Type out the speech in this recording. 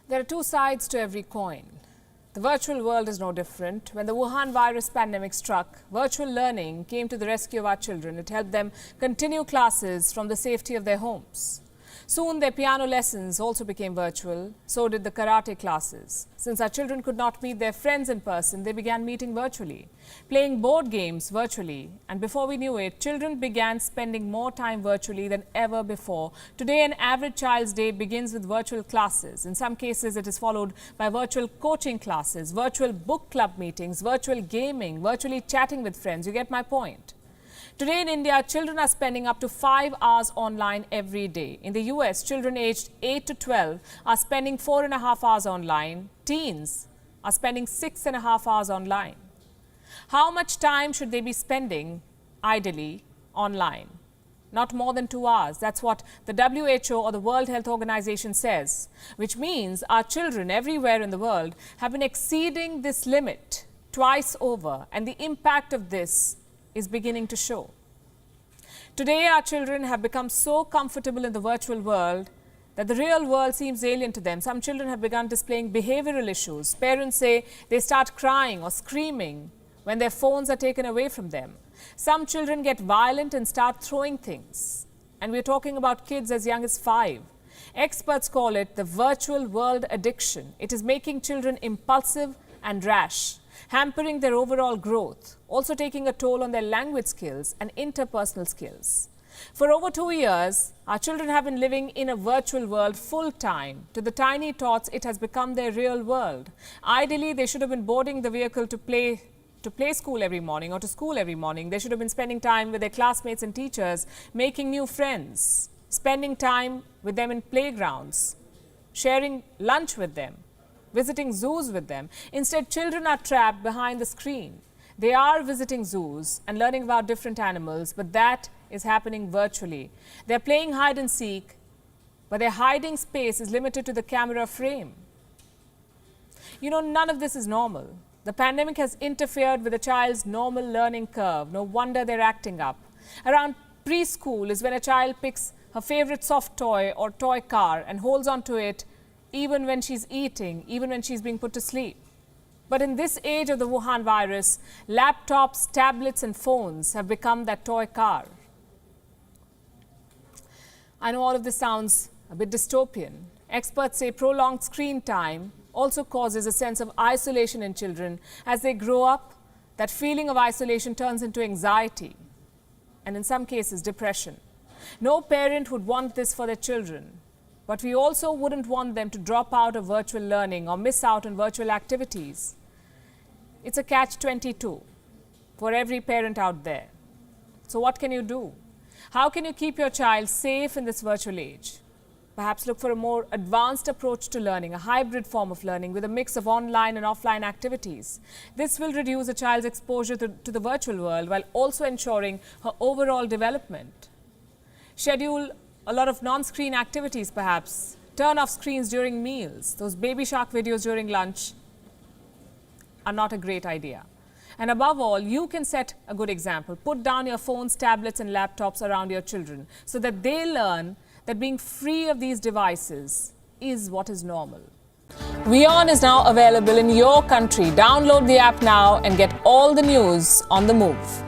There are two sides to every coin. The virtual world is no different. When the Wuhan virus pandemic struck, virtual learning came to the rescue of our children. It helped them continue classes from the safety of their homes. Soon their piano lessons also became virtual. So did the karate classes. Since our children could not meet their friends in person, they began meeting virtually, playing board games virtually. And before we knew it, children began spending more time virtually than ever before. Today, an average child's day begins with virtual classes. In some cases, it is followed by virtual coaching classes, virtual book club meetings, virtual gaming, virtually chatting with friends. You get my point. Today in India, children are spending up to 5 hours online every day. In the US, children aged 8 to 12 are spending 4.5 hours online. Teens are spending 6.5 hours online. How much time should they be spending, ideally, online? Not more than 2 hours. That's what the WHO or the World Health Organization says, which means our children everywhere in the world have been exceeding this limit twice over, and the impact of this is beginning to show. Today, our children have become so comfortable in the virtual world that the real world seems alien to them. Some children have begun displaying behavioral issues. Parents say they start crying or screaming when their phones are taken away from them. Some children get violent and start throwing things. And we're talking about kids as young as 5. Experts call it the virtual world addiction. It is making children impulsive and rash, hampering their overall growth, also taking a toll on their language skills and interpersonal skills. For over 2 years, our children have been living in a virtual world full time. To the tiny tots, it has become their real world. Ideally, they should have been boarding the vehicle to play school every morning or to school every morning. They should have been spending time with their classmates and teachers, making new friends, spending time with them in playgrounds, sharing lunch with them, visiting zoos with them. Instead, children are trapped behind the screen. They are visiting zoos and learning about different animals, but that is happening virtually. They're playing hide and seek, but their hiding space is limited to the camera frame. You know, none of this is normal. The pandemic has interfered with a child's normal learning curve. No wonder they're acting up. Around preschool is when a child picks her favorite soft toy or toy car and holds on to it even when she's eating, even when she's being put to sleep. But in this age of the Wuhan virus, laptops, tablets and phones have become that toy car. I know all of this sounds a bit dystopian. Experts say prolonged screen time also causes a sense of isolation in children. As they grow up, that feeling of isolation turns into anxiety and in some cases depression. No parent would want this for their children. But we also wouldn't want them to drop out of virtual learning or miss out on virtual activities. It's a catch-22 for every parent out there. So what can you do? How can you keep your child safe in this virtual age? Perhaps look for a more advanced approach to learning, a hybrid form of learning with a mix of online and offline activities. This will reduce a child's exposure to the virtual world while also ensuring her overall development. Schedule a lot of non-screen activities perhaps. Turn off screens during meals. Those baby shark videos during lunch are not a great idea. And above all, you can set a good example. Put down your phones, tablets and laptops around your children so that they learn that being free of these devices is what is normal. WION is now available in your country. Download the app now and get all the news on the move.